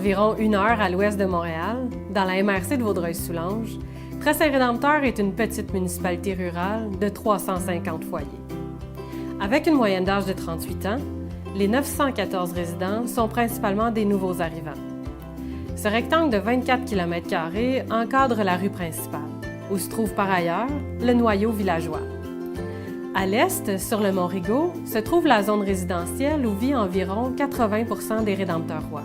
environ 1 heure à l'ouest de Montréal, dans la MRC de Vaudreuil-Soulanges, Tressé-Rédempteur est une petite municipalité rurale de 350 foyers. Avec une moyenne d'âge de 38 ans, les 914 résidents sont principalement des nouveaux arrivants. Ce rectangle de 24 km² encadre la rue principale, où se trouve par ailleurs le noyau villageois. À l'est, sur le mont Rigaud, se trouve la zone résidentielle où vit environ 80 % des Rédempteurs-Rois.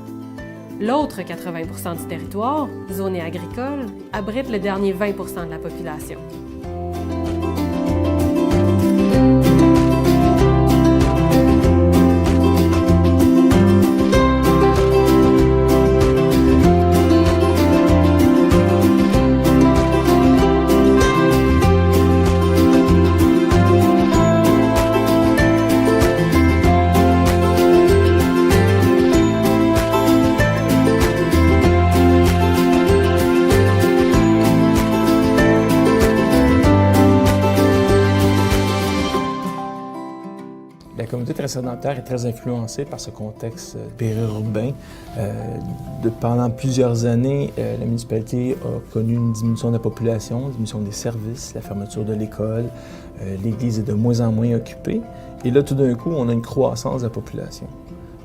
L'autre 80 % du territoire, zone agricole, abrite le dernier 20 % de la population. La communauté Tressé-Rédempteur est très influencée par ce contexte périurbain. Pendant plusieurs années, la municipalité a connu une diminution de la population, une diminution des services, la fermeture de l'école, l'église est de moins en moins occupée. Et là, tout d'un coup, on a une croissance de la population.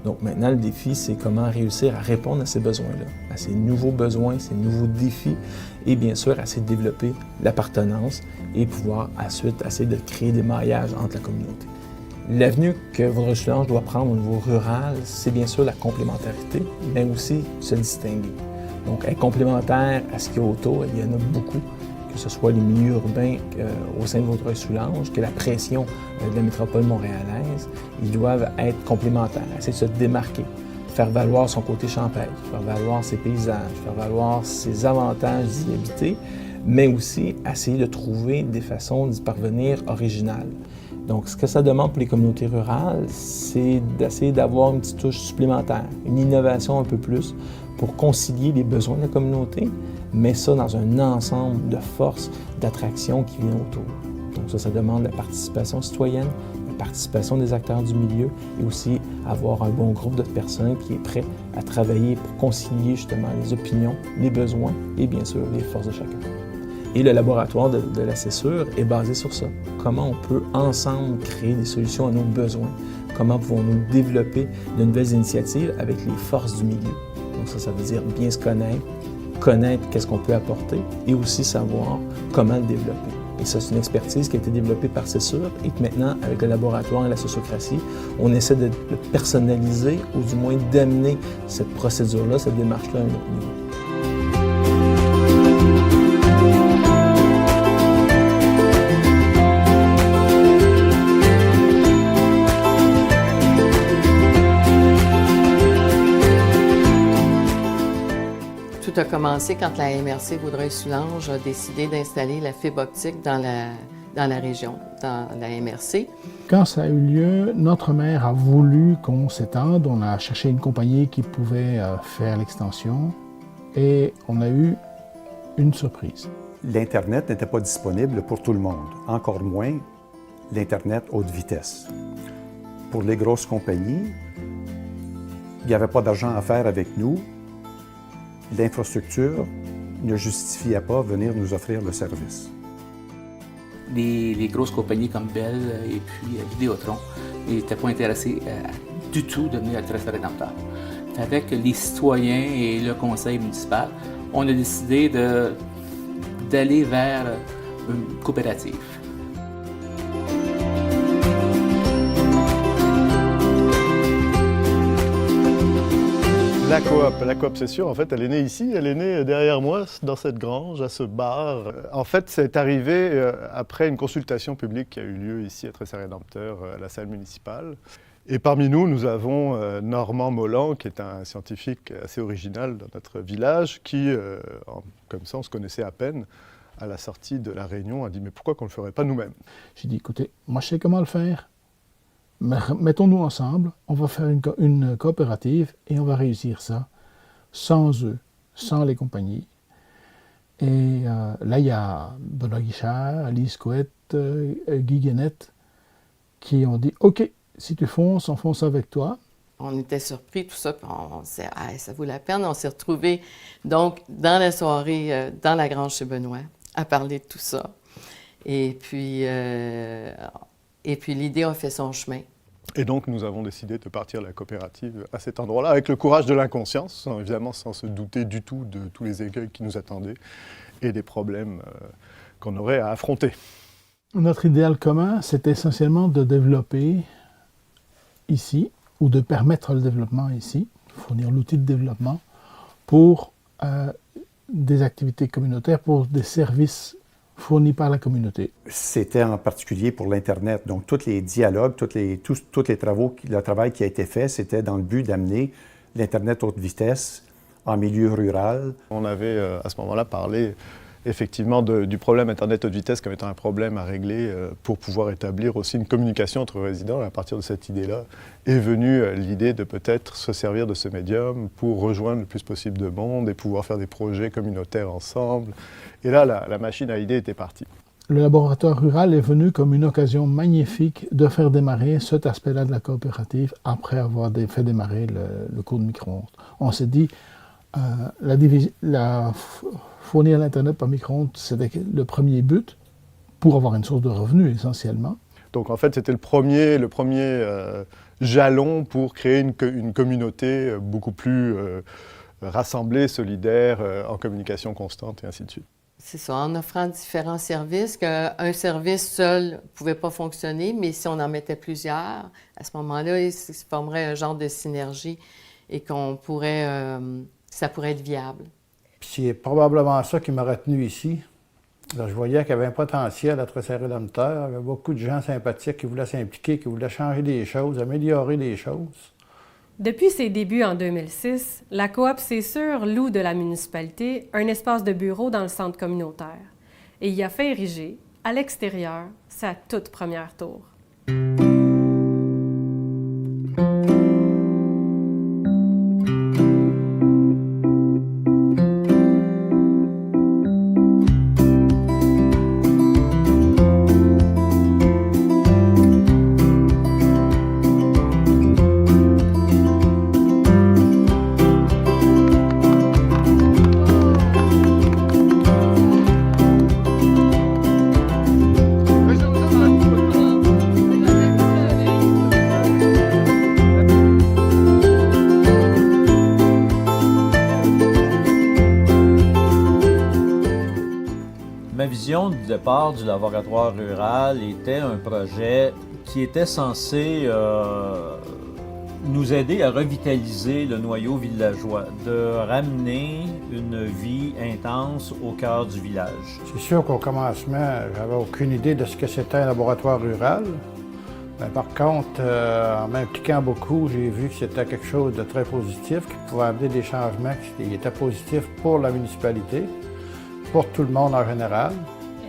Donc maintenant, le défi, c'est comment réussir à répondre à ces besoins-là, à ces nouveaux besoins, ces nouveaux défis, et bien sûr, à essayer de développer l'appartenance et pouvoir ensuite essayer de créer des maillages entre la communauté. L'avenue que Vaudreuil-Soulanges doit prendre au niveau rural, c'est bien sûr la complémentarité, mais aussi se distinguer. Donc, être complémentaire à ce qu'il y a autour, il y en a beaucoup, que ce soit les milieux urbains au sein de Vaudreuil-Soulanges, que la pression de la métropole montréalaise, ils doivent être complémentaires, essayer de se démarquer, faire valoir son côté champêtre, faire valoir ses paysages, faire valoir ses avantages d'y habiter, mais aussi essayer de trouver des façons d'y parvenir originales. Donc, ce que ça demande pour les communautés rurales, c'est d'essayer d'avoir une petite touche supplémentaire, une innovation un peu plus pour concilier les besoins de la communauté, mais ça dans un ensemble de forces, d'attractions qui viennent autour. Donc ça demande la participation citoyenne, la participation des acteurs du milieu et aussi avoir un bon groupe de personnes qui est prêt à travailler pour concilier justement les opinions, les besoins et bien sûr les forces de chacun. Et le laboratoire de la Cessure est basé sur ça. Comment on peut ensemble créer des solutions à nos besoins? Comment pouvons-nous développer de nouvelles initiatives avec les forces du milieu? Donc ça veut dire bien se connaître qu'est-ce qu'on peut apporter et aussi savoir comment le développer. Et ça, c'est une expertise qui a été développée par Cessure et que maintenant, avec le laboratoire et la sociocratie, on essaie de le personnaliser ou du moins d'amener cette procédure-là, cette démarche-là à un autre niveau. Tout a commencé quand la MRC Vaudreuil-Soulanges a décidé d'installer la fibre optique dans la région, dans la MRC. Quand ça a eu lieu, notre maire a voulu qu'on s'étende. On a cherché une compagnie qui pouvait faire l'extension et on a eu une surprise. L'Internet n'était pas disponible pour tout le monde, encore moins l'Internet haute vitesse. Pour les grosses compagnies, il n'y avait pas d'argent à faire avec nous. L'infrastructure ne justifiait pas venir nous offrir le service. Les grosses compagnies comme Bell et puis Vidéotron n'étaient pas intéressés du tout de venir à Tressé-Rédempteur. Avec les citoyens et le conseil municipal, on a décidé d'aller vers une coopérative. La coop Cessure, en fait, elle est née ici, elle est née derrière moi, dans cette grange, à ce bar. En fait, c'est arrivé après une consultation publique qui a eu lieu ici à Tressé-Rédempteur, à la salle municipale. Et parmi nous, nous avons Normand Molland, qui est un scientifique assez original dans notre village, qui, comme ça, on se connaissait à peine, à la sortie de la réunion, a dit « Mais pourquoi qu'on ne le ferait pas nous-mêmes » J'ai dit, écoutez, moi je sais comment le faire. Mettons-nous ensemble, on va faire une coopérative et on va réussir ça sans eux, sans les compagnies. Et là, il y a Benoît Guichard, Alice Couette, Guy Guénette qui ont dit « OK, si tu fonces, on fonce avec toi. On était surpris, tout ça, puis on s'est dit, ça vaut la peine. On s'est retrouvés, donc, dans la soirée, dans la grange chez Benoît, à parler de tout ça. Et puis l'idée a fait son chemin. Et donc, nous avons décidé de partir la coopérative à cet endroit-là, avec le courage de l'inconscience, évidemment sans se douter du tout de tous les écueils qui nous attendaient et des problèmes qu'on aurait à affronter. Notre idéal commun, c'est essentiellement de développer ici, ou de permettre le développement ici, fournir l'outil de développement pour des activités communautaires, pour des services fournis par la communauté. C'était en particulier pour l'Internet. Donc, tous les dialogues, tous les travaux, le travail qui a été fait, c'était dans le but d'amener l'Internet haute vitesse en milieu rural. On avait à ce moment-là parlé effectivement du problème Internet haute vitesse comme étant un problème à régler pour pouvoir établir aussi une communication entre résidents. Et à partir de cette idée-là est venue l'idée de peut-être se servir de ce médium pour rejoindre le plus possible de monde et pouvoir faire des projets communautaires ensemble. Et là, la machine à idées était partie. Le laboratoire rural est venu comme une occasion magnifique de faire démarrer cet aspect-là de la coopérative après avoir fait démarrer le cours de micro-ondes. On s'est dit, fournir l'Internet par micro-ondes, c'était le premier but pour avoir une source de revenus essentiellement. Donc en fait, c'était le premier jalon pour créer une communauté beaucoup plus rassemblée, solidaire, en communication constante et ainsi de suite. C'est ça, en offrant différents services, qu'un service seul ne pouvait pas fonctionner, mais si on en mettait plusieurs, à ce moment-là, il se formerait un genre de synergie et ça pourrait être viable. Puis c'est probablement ça qui m'a retenu ici. Là, je voyais qu'il y avait un potentiel à Tressé-Rédempteur. Il y avait beaucoup de gens sympathiques qui voulaient s'impliquer, qui voulaient changer des choses, améliorer des choses. Depuis ses débuts en 2006, la coop Cessure loue de la municipalité un espace de bureau dans le centre communautaire et y a fait ériger, à l'extérieur, sa toute première tour. Ma vision du départ du laboratoire rural était un projet qui était censé nous aider à revitaliser le noyau villageois, de ramener une vie intense au cœur du village. C'est sûr qu'au commencement, j'avais aucune idée de ce que c'était un laboratoire rural. Mais par contre, en m'impliquant beaucoup, j'ai vu que c'était quelque chose de très positif, qui pouvait amener des changements qui étaient positifs pour la municipalité, pour tout le monde en général.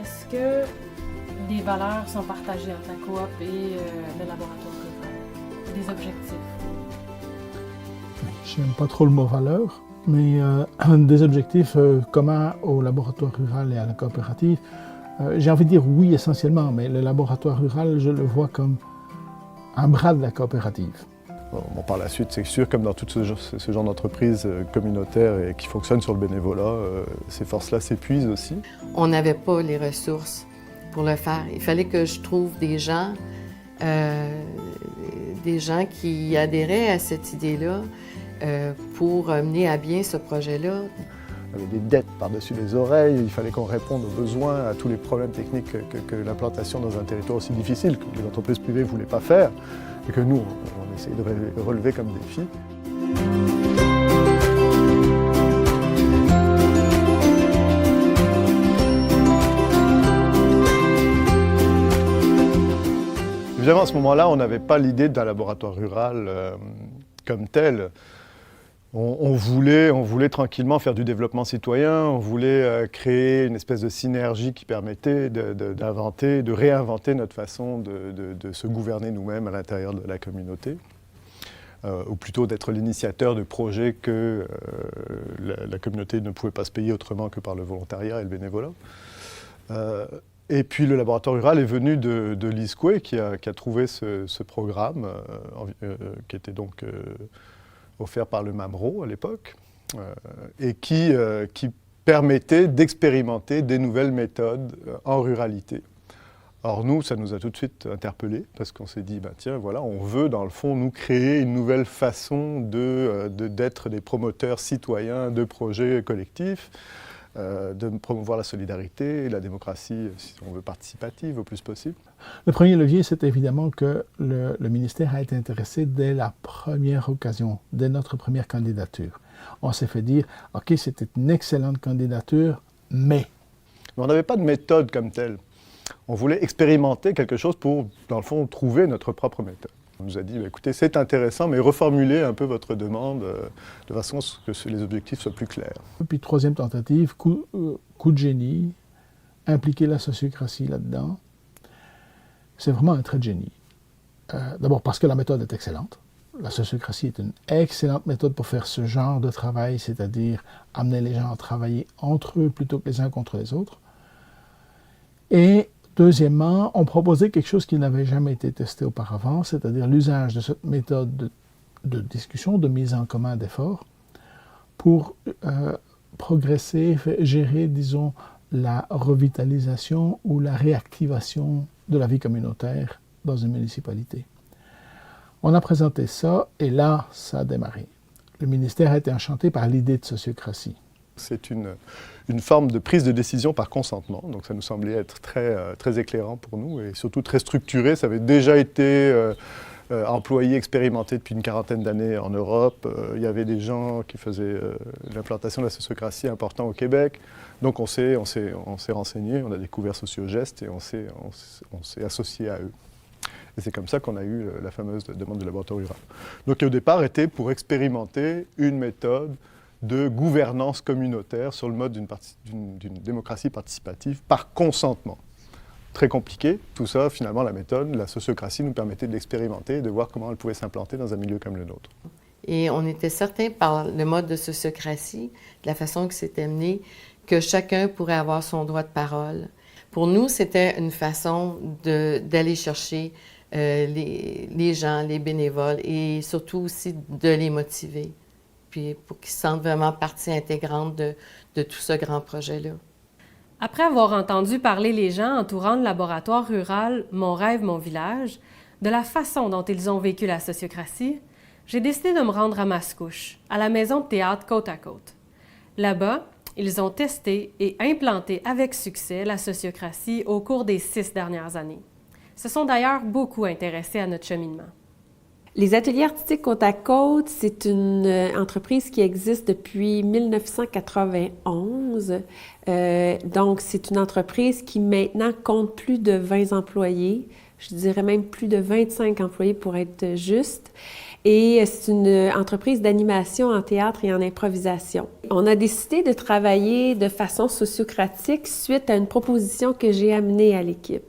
Est-ce que les valeurs sont partagées entre la coop et le laboratoire rural? Des objectifs? Je n'aime pas trop le mot valeur, mais des objectifs communs au laboratoire rural et à la coopérative. J'ai envie de dire oui essentiellement, mais le laboratoire rural, je le vois comme un bras de la coopérative. Bon, par la suite, c'est sûr, comme dans tout ce genre d'entreprise communautaire et qui fonctionne sur le bénévolat, ces forces-là s'épuisent aussi. On n'avait pas les ressources pour le faire. Il fallait que je trouve des gens qui adhéraient à cette idée-là pour mener à bien ce projet-là. Il y avait des dettes par-dessus les oreilles, il fallait qu'on réponde aux besoins, à tous les problèmes techniques que l'implantation dans un territoire aussi difficile que les entreprises privées ne voulaient pas faire et que nous, on essayait de relever comme défi. Évidemment, à ce moment-là, on n'avait pas l'idée d'un laboratoire rural comme tel. On voulait tranquillement faire du développement citoyen, on voulait créer une espèce de synergie qui permettait d'inventer, de réinventer notre façon de se gouverner nous-mêmes à l'intérieur de la communauté, ou plutôt d'être l'initiateur de projets que la communauté ne pouvait pas se payer autrement que par le volontariat et le bénévolat. Et puis le laboratoire rural est venu de l'ISCWE qui a trouvé ce programme qui était donc offert par le MAMRO à l'époque et qui permettait d'expérimenter des nouvelles méthodes en ruralité. Alors nous, ça nous a tout de suite interpellés parce qu'on s'est dit, tiens, voilà, on veut dans le fond nous créer une nouvelle façon d'être des promoteurs citoyens de projets collectifs, de promouvoir la solidarité et la démocratie, si on veut, participative au plus possible. Le premier levier, c'est évidemment que le ministère a été intéressé dès la première occasion, dès notre première candidature. On s'est fait dire, OK, c'était une excellente candidature, mais... On n'avait pas de méthode comme telle. On voulait expérimenter quelque chose pour, dans le fond, trouver notre propre méthode. On nous a dit, écoutez, c'est intéressant, mais reformulez un peu votre demande de façon à ce que les objectifs soient plus clairs. Et puis, troisième tentative, coup de génie, impliquer la sociocratie là-dedans. C'est vraiment un trait de génie. D'abord parce que la méthode est excellente. La sociocratie est une excellente méthode pour faire ce genre de travail, c'est-à-dire amener les gens à travailler entre eux plutôt que les uns contre les autres. Et deuxièmement, on proposait quelque chose qui n'avait jamais été testé auparavant, c'est-à-dire l'usage de cette méthode de discussion, de mise en commun d'efforts, pour progresser, gérer, disons, la revitalisation ou la réactivation de la vie communautaire dans une municipalité. On a présenté ça et là, ça a démarré. Le ministère a été enchanté par l'idée de sociocratie. C'est une forme de prise de décision par consentement, donc ça nous semblait être très éclairant pour nous et surtout très structuré. Ça avait déjà été employé, expérimenté depuis une quarantaine d'années en Europe. Il y avait des gens qui faisaient l'implantation de la sociocratie important au Québec. Donc on s'est renseigné, on a découvert Sociogest et on s'est associé à eux. Et c'est comme ça qu'on a eu la fameuse demande de laboratoire rural. Donc qui au départ était pour expérimenter une méthode de gouvernance communautaire sur le mode d'une démocratie participative par consentement. Très compliqué, tout ça, finalement, la méthode, la sociocratie nous permettait de l'expérimenter et de voir comment elle pouvait s'implanter dans un milieu comme le nôtre. Et on était certain par le mode de sociocratie, de la façon que c'était mené, que chacun pourrait avoir son droit de parole. Pour nous, c'était une façon d'aller chercher les gens, les bénévoles, et surtout aussi de les motiver, puis pour qu'ils se sentent vraiment partie intégrante de tout ce grand projet-là. Après avoir entendu parler les gens entourant le laboratoire rural Mon rêve, mon village, de la façon dont ils ont vécu la sociocratie, j'ai décidé de me rendre à Mascouche, à la maison de théâtre Côte à Côte. Là-bas, ils ont testé et implanté avec succès la sociocratie au cours des 6 dernières années. Se sont d'ailleurs beaucoup intéressés à notre cheminement. Les ateliers artistiques Côte à Côte, c'est une entreprise qui existe depuis 1991. Donc, c'est une entreprise qui maintenant compte plus de 20 employés. Je dirais même plus de 25 employés pour être juste. Et c'est une entreprise d'animation en théâtre et en improvisation. On a décidé de travailler de façon sociocratique suite à une proposition que j'ai amenée à l'équipe.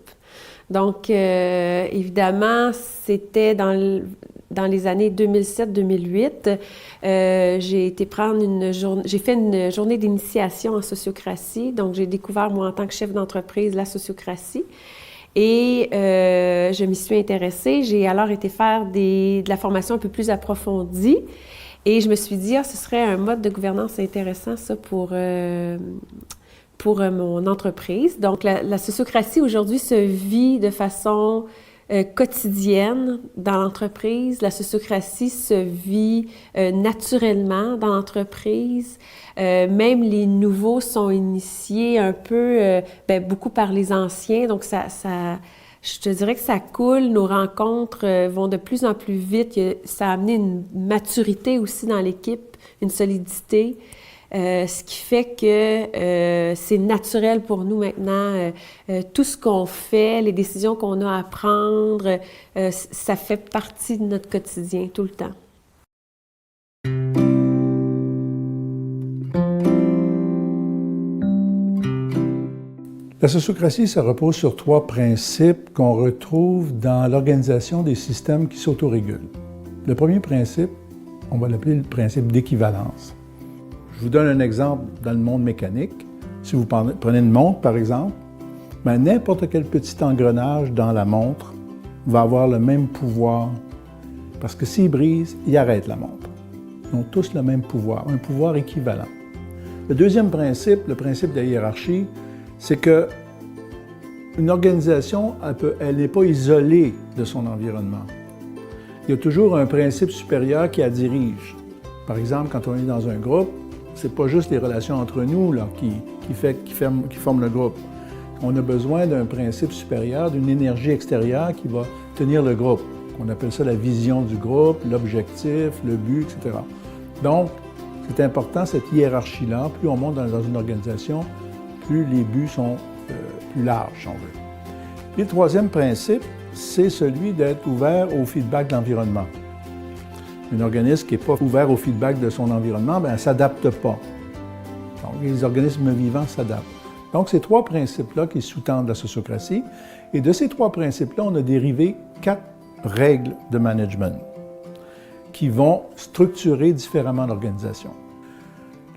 Donc, évidemment, c'était dans les années 2007-2008. J'ai fait une journée d'initiation en sociocratie. Donc, j'ai découvert, moi, en tant que chef d'entreprise, la sociocratie. Et je m'y suis intéressée. J'ai alors été faire de la formation un peu plus approfondie. Et je me suis dit, ce serait un mode de gouvernance intéressant, ça, pour mon entreprise. Donc, la sociocratie aujourd'hui se vit de façon quotidienne dans l'entreprise. La sociocratie se vit naturellement dans l'entreprise. Même les nouveaux sont initiés un peu, beaucoup par les anciens. Donc, je te dirais que ça coule. Nos rencontres vont de plus en plus vite. Ça a amené une maturité aussi dans l'équipe, une solidité. Ce qui fait que c'est naturel pour nous maintenant. Tout ce qu'on fait, les décisions qu'on a à prendre, ça fait partie de notre quotidien tout le temps. La sociocratie, ça repose sur 3 principes qu'on retrouve dans l'organisation des systèmes qui s'autorégulent. Le premier principe, on va l'appeler le principe d'équivalence. Je vous donne un exemple dans le monde mécanique. Si vous prenez une montre, par exemple, ben, n'importe quel petit engrenage dans la montre va avoir le même pouvoir, parce que s'il brise, il arrête la montre. Ils ont tous le même pouvoir, un pouvoir équivalent. Le deuxième principe, le principe de la hiérarchie, c'est que une organisation, elle n'est pas isolée de son environnement. Il y a toujours un principe supérieur qui la dirige. Par exemple, quand on est dans un groupe, c'est pas juste les relations entre nous là, qui forment le groupe. On a besoin d'un principe supérieur, d'une énergie extérieure qui va tenir le groupe. On appelle ça la vision du groupe, l'objectif, le but, etc. Donc, c'est important, cette hiérarchie-là. Plus on monte dans une organisation, plus les buts sont plus larges, si on veut. Puis le troisième principe, c'est celui d'être ouvert au feedback de l'environnement. Un organisme qui n'est pas ouvert au feedback de son environnement, bien, ne s'adapte pas. Donc, les organismes vivants s'adaptent. Donc, ces trois principes-là qui sous-tendent la sociocratie. Et de ces trois principes-là, on a dérivé 4 règles de management qui vont structurer différemment l'organisation.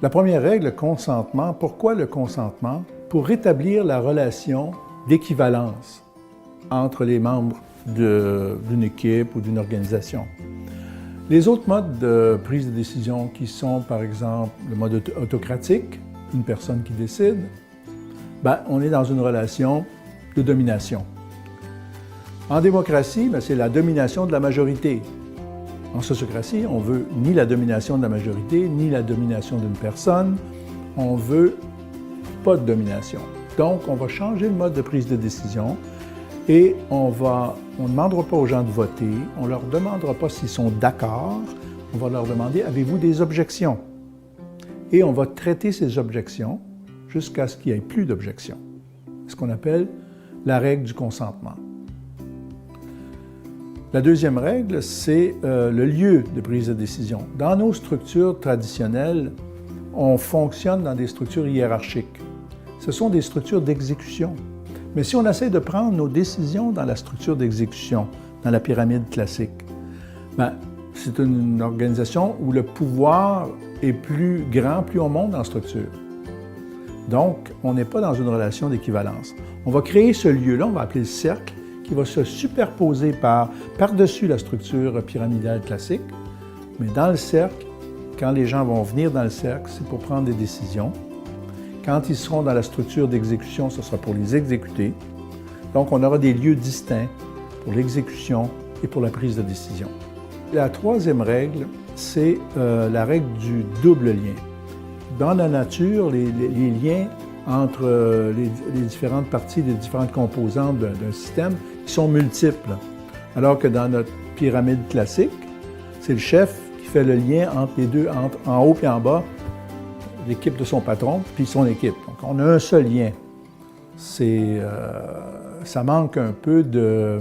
La première règle, le consentement. Pourquoi le consentement? Pour rétablir la relation d'équivalence entre les membres d'une équipe ou d'une organisation. Les autres modes de prise de décision qui sont, par exemple, le mode autocratique, une personne qui décide, ben, on est dans une relation de domination. En démocratie, ben, c'est la domination de la majorité. En sociocratie, on veut ni la domination de la majorité, ni la domination d'une personne. On veut pas de domination. Donc, on va changer le mode de prise de décision et on ne demandera pas aux gens de voter, on ne leur demandera pas s'ils sont d'accord, on va leur demander « Avez-vous des objections? » Et on va traiter ces objections jusqu'à ce qu'il n'y ait plus d'objections. Ce qu'on appelle la règle du consentement. La deuxième règle, c'est le lieu de prise de décision. Dans nos structures traditionnelles, on fonctionne dans des structures hiérarchiques. Ce sont des structures d'exécution. Mais si on essaie de prendre nos décisions dans la structure d'exécution, dans la pyramide classique, ben, c'est une organisation où le pouvoir est plus grand, plus on monte dans la structure. Donc, on n'est pas dans une relation d'équivalence. On va créer ce lieu-là, on va appeler le cercle, qui va se superposer par-dessus la structure pyramidale classique. Mais dans le cercle, quand les gens vont venir dans le cercle, c'est pour prendre des décisions. Quand ils seront dans la structure d'exécution, ce sera pour les exécuter. Donc, on aura des lieux distincts pour l'exécution et pour la prise de décision. La troisième règle, c'est la règle du double lien. Dans la nature, les liens entre les différentes parties, les différentes composantes d'un système, ils sont multiples. Alors que dans notre pyramide classique, c'est le chef qui fait le lien entre les deux, en haut et en bas, l'équipe de son patron, puis son équipe. Donc, on a un seul lien. Ça manque un peu de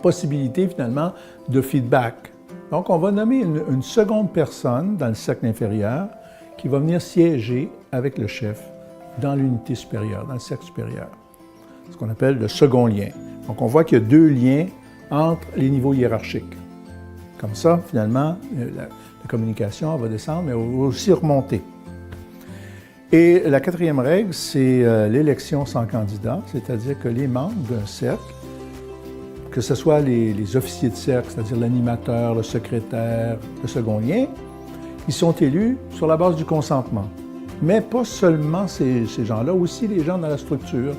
possibilité, finalement, de feedback. Donc, on va nommer une seconde personne dans le cercle inférieur qui va venir siéger avec le chef dans l'unité supérieure, dans le cercle supérieur. Ce qu'on appelle le second lien. Donc, on voit qu'il y a 2 liens entre les niveaux hiérarchiques. Comme ça, finalement, la communication va descendre, mais elle va aussi remonter. Et la quatrième règle, c'est l'élection sans candidat, c'est-à-dire que les membres d'un cercle, que ce soit les officiers de cercle, c'est-à-dire l'animateur, le secrétaire, le second lien, ils sont élus sur la base du consentement. Mais pas seulement ces gens-là, aussi les gens dans la structure,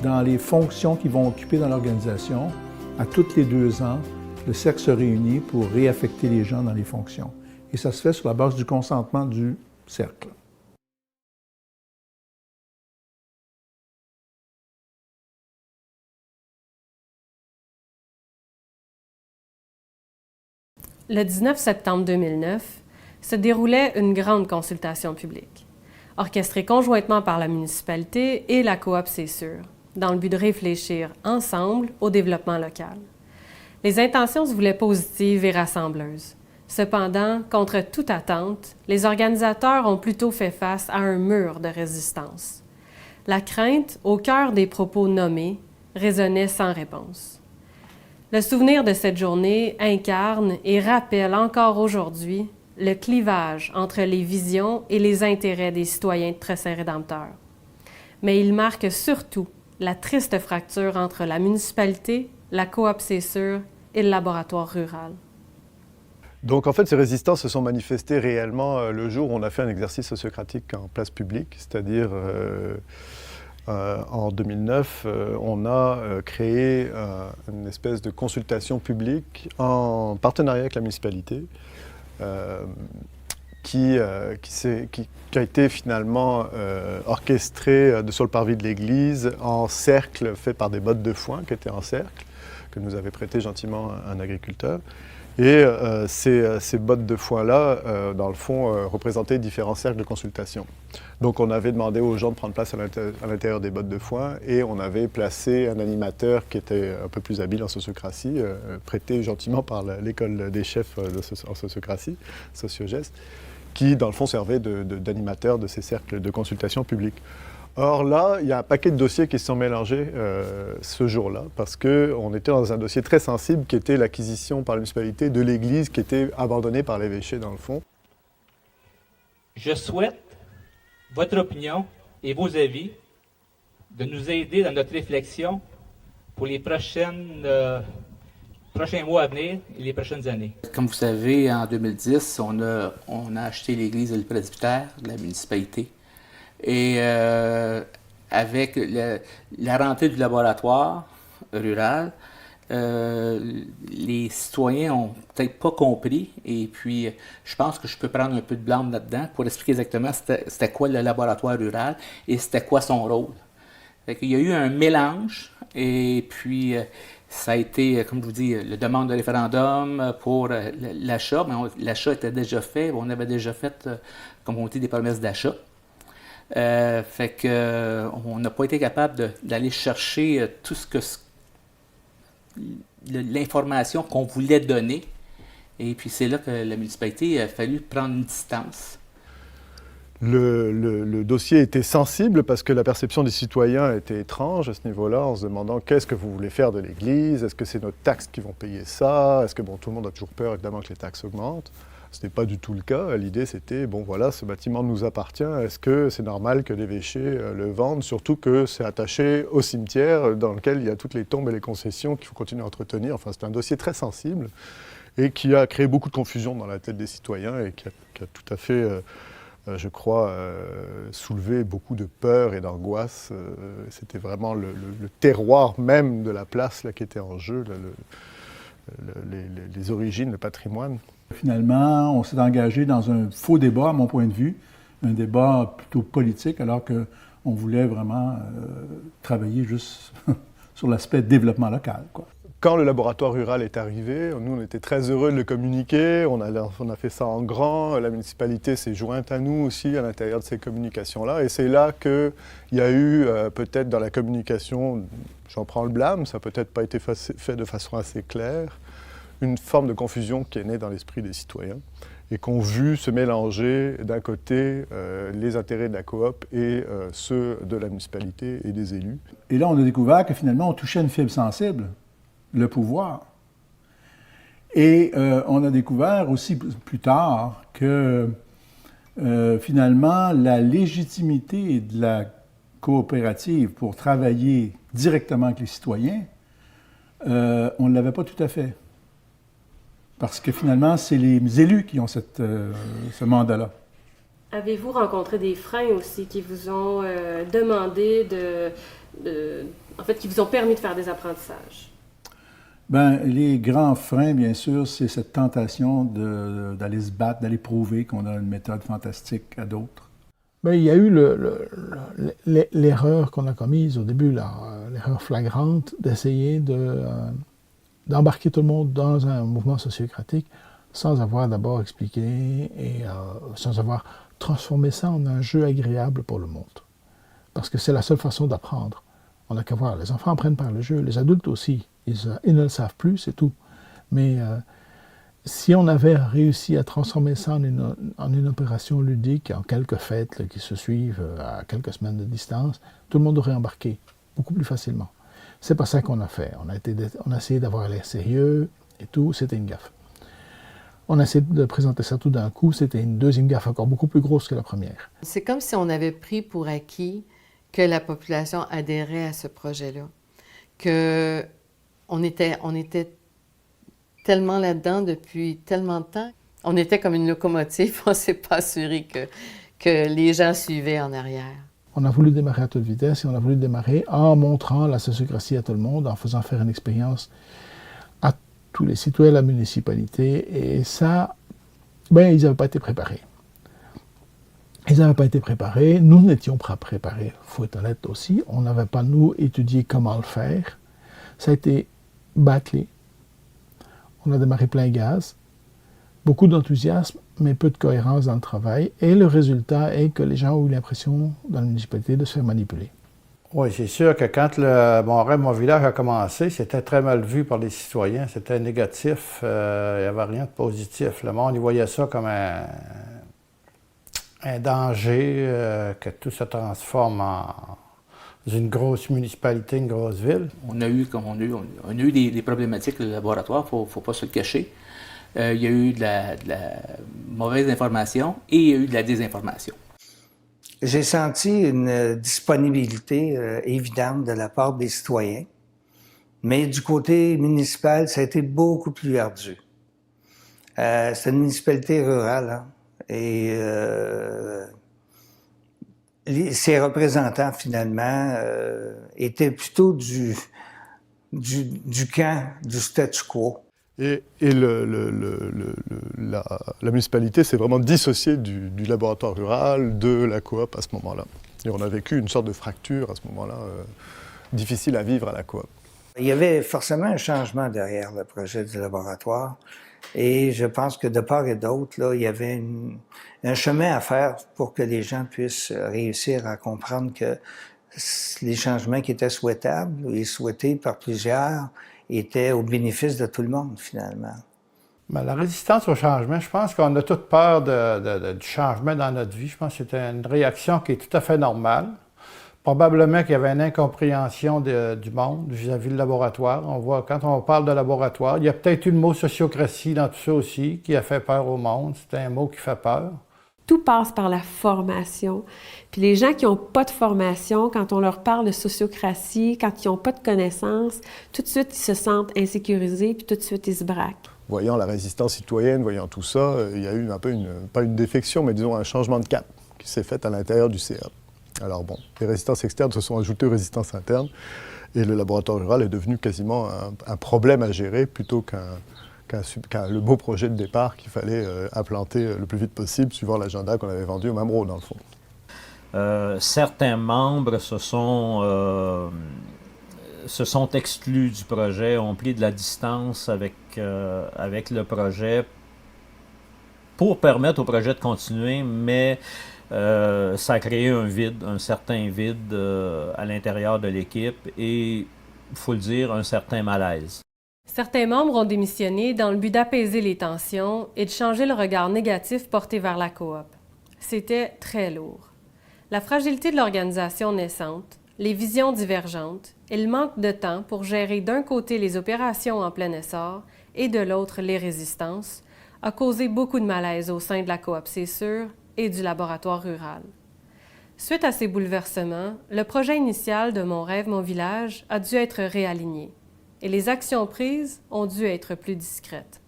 dans les fonctions qu'ils vont occuper dans l'organisation. À tous les 2 ans, le cercle se réunit pour réaffecter les gens dans les fonctions. Et ça se fait sur la base du consentement du cercle. Le 19 septembre 2009, se déroulait une grande consultation publique, orchestrée conjointement par la municipalité et la coop C'est sûr, dans le but de réfléchir ensemble au développement local. Les intentions se voulaient positives et rassembleuses. Cependant, contre toute attente, les organisateurs ont plutôt fait face à un mur de résistance. La crainte, au cœur des propos nommés, résonnait sans réponse. Le souvenir de cette journée incarne et rappelle encore aujourd'hui le clivage entre les visions et les intérêts des citoyens de Tressin-Rédempteur. mais il marque surtout la triste fracture entre la municipalité, la coop C'est sûr et le laboratoire rural. Donc en fait, ces résistances se sont manifestées réellement le jour où on a fait un exercice sociocratique en place publique, c'est-à-dire en 2009, on a créé une espèce de consultation publique en partenariat avec la municipalité qui a été finalement orchestrée sur le parvis de l'église en cercle fait par des bottes de foin qui étaient en cercle, que nous avait prêté gentiment un agriculteur. Et ces bottes de foin-là, dans le fond, représentaient différents cercles de consultation. Donc on avait demandé aux gens de prendre place à l'intérieur des bottes de foin et on avait placé un animateur qui était un peu plus habile en sociocratie, prêté gentiment par l'école des chefs en sociocratie, Sociogest, qui dans le fond servait d'animateur de ces cercles de consultation publique. Or là, il y a un paquet de dossiers qui se sont mélangés ce jour-là, parce qu'on était dans un dossier très sensible qui était l'acquisition par la municipalité de l'église qui était abandonnée par l'évêché dans le fond. Je souhaite votre opinion et vos avis de nous aider dans notre réflexion pour les prochains mois à venir et les prochaines années. Comme vous savez, en 2010, on a acheté l'église et le presbytère de la municipalité. Et avec la rentrée du laboratoire rural, les citoyens ont peut-être pas compris. Et puis, je pense que je peux prendre un peu de blâme là-dedans pour expliquer exactement c'était quoi le laboratoire rural et c'était quoi son rôle. Fait qu'il y a eu un mélange et puis ça a été, comme je vous dis, la demande de référendum pour l'achat. Mais l'achat était déjà fait. On avait déjà fait, comme on dit, des promesses d'achat. Fait que on n'a pas été capable d'aller chercher tout ce que l'information qu'on voulait donner. Et puis c'est là que la municipalité a fallu prendre une distance. Le dossier était sensible parce que la perception des citoyens était étrange à ce niveau-là, en se demandant qu'est-ce que vous voulez faire de l'Église, est-ce que c'est nos taxes qui vont payer ça, est-ce que tout le monde a toujours peur évidemment que les taxes augmentent. Ce n'est pas du tout le cas. L'idée, c'était, bon voilà, ce bâtiment nous appartient. Est-ce que c'est normal que l'évêché le vende, surtout que c'est attaché au cimetière dans lequel il y a toutes les tombes et les concessions qu'il faut continuer à entretenir. Enfin, c'est un dossier très sensible et qui a créé beaucoup de confusion dans la tête des citoyens et qui a tout à fait, je crois, soulevé beaucoup de peur et d'angoisse. C'était vraiment le terroir même de la place là, qui était en jeu, les origines, le patrimoine. Finalement, on s'est engagé dans un faux débat, à mon point de vue, un débat plutôt politique, alors qu'on voulait vraiment travailler juste sur l'aspect développement local, quoi. Quand le laboratoire rural est arrivé, nous, on était très heureux de le communiquer. On a fait ça en grand. La municipalité s'est jointe à nous aussi à l'intérieur de ces communications-là. Et c'est là qu'il y a eu, peut-être dans la communication, j'en prends le blâme, ça n'a peut-être pas été fait de façon assez claire, une forme de confusion qui est née dans l'esprit des citoyens et qu'ont vu se mélanger d'un côté les intérêts de la coop et ceux de la municipalité et des élus. Et là, on a découvert que finalement, on touchait une fibre sensible, le pouvoir. Et on a découvert aussi plus tard que finalement, la légitimité de la coopérative pour travailler directement avec les citoyens, on ne l'avait pas tout à fait. Parce que finalement, c'est les élus qui ont ce mandat-là. Avez-vous rencontré des freins aussi qui vous ont demandé en fait, qui vous ont permis de faire des apprentissages? Bien, les grands freins, bien sûr, c'est cette tentation d'aller se battre, d'aller prouver qu'on a une méthode fantastique à d'autres. Bien, il y a eu l'erreur qu'on a commise au début, l'erreur flagrante d'essayer d'embarquer tout le monde dans un mouvement sociocratique sans avoir d'abord expliqué et sans avoir transformé ça en un jeu agréable pour le monde. Parce que c'est la seule façon d'apprendre. On n'a qu'à voir, les enfants apprennent par le jeu, les adultes aussi. Ils ne le savent plus, c'est tout. Mais si on avait réussi à transformer ça en une opération ludique, en quelques fêtes là, qui se suivent à quelques semaines de distance, tout le monde aurait embarqué beaucoup plus facilement. C'est pas ça qu'on a fait. On a essayé d'avoir l'air sérieux et tout, c'était une gaffe. On a essayé de présenter ça tout d'un coup, c'était une deuxième gaffe encore beaucoup plus grosse que la première. C'est comme si on avait pris pour acquis que la population adhérait à ce projet-là, que on était tellement là-dedans depuis tellement de temps. On était comme une locomotive, on ne s'est pas assuré que les gens suivaient en arrière. On a voulu démarrer à toute vitesse et on a voulu démarrer en montrant la sociocratie à tout le monde, en faisant faire une expérience à tous les citoyens de la municipalité. Et ça, ben, ils n'avaient pas été préparés. Ils n'avaient pas été préparés. Nous n'étions pas préparés, il faut être honnête aussi. On n'avait pas, nous, étudié comment le faire. Ça a été bâclé. On a démarré plein gaz. Beaucoup d'enthousiasme, mais peu de cohérence dans le travail. Et le résultat est que les gens ont eu l'impression, dans la municipalité, de se faire manipuler. Oui, c'est sûr que quand Mon Rêve, Mon Village a commencé, c'était très mal vu par les citoyens. C'était négatif. Il n'y avait rien de positif. Le monde, il voyait ça comme un danger, que tout se transforme en une grosse municipalité, une grosse ville. On a eu des problématiques, le laboratoire, il ne faut pas se le cacher. Il y a eu de la mauvaise information et il y a eu de la désinformation. J'ai senti une disponibilité évidente de la part des citoyens, mais du côté municipal, ça a été beaucoup plus ardu. C'est une municipalité rurale, hein, et ses représentants, finalement, étaient plutôt du camp du statu quo. Et la municipalité s'est vraiment dissociée du laboratoire rural, de la coop à ce moment-là. Et on a vécu une sorte de fracture à ce moment-là, difficile à vivre à la coop. Il y avait forcément un changement derrière le projet du laboratoire. Et je pense que de part et d'autre, là, il y avait un chemin à faire pour que les gens puissent réussir à comprendre que les changements qui étaient souhaitables et souhaités par plusieurs étaient au bénéfice de tout le monde, finalement. Bien, la résistance au changement, je pense qu'on a toute peur du changement dans notre vie. Je pense que c'était une réaction qui est tout à fait normale. Probablement qu'il y avait une incompréhension du monde vis-à-vis du laboratoire. On voit, quand on parle de laboratoire, il y a peut-être eu le mot sociocratie dans tout ça aussi, qui a fait peur au monde. C'est un mot qui fait peur. Tout passe par la formation. Puis les gens qui n'ont pas de formation, quand on leur parle de sociocratie, quand ils n'ont pas de connaissances, tout de suite, ils se sentent insécurisés, puis tout de suite, ils se braquent. Voyant la résistance citoyenne, voyant tout ça, il y a eu un peu pas une défection, mais disons un changement de cap qui s'est fait à l'intérieur du CA. Alors bon, les résistances externes se sont ajoutées aux résistances internes, et le laboratoire rural est devenu quasiment un problème à gérer plutôt qu'un le beau projet de départ qu'il fallait implanter le plus vite possible, suivant l'agenda qu'on avait vendu au Mamro, dans le fond. Certains membres se sont exclus du projet, ont pris de la distance avec le projet pour permettre au projet de continuer, mais ça a créé un certain vide à l'intérieur de l'équipe et, il faut le dire, un certain malaise. Certains membres ont démissionné dans le but d'apaiser les tensions et de changer le regard négatif porté vers la coop. C'était très lourd. La fragilité de l'organisation naissante, les visions divergentes et le manque de temps pour gérer d'un côté les opérations en plein essor et de l'autre les résistances a causé beaucoup de malaise au sein de la coop, c'est sûr, et du laboratoire rural. Suite à ces bouleversements, le projet initial de Mon Rêve, Mon Village a dû être réaligné. Et les actions prises ont dû être plus discrètes.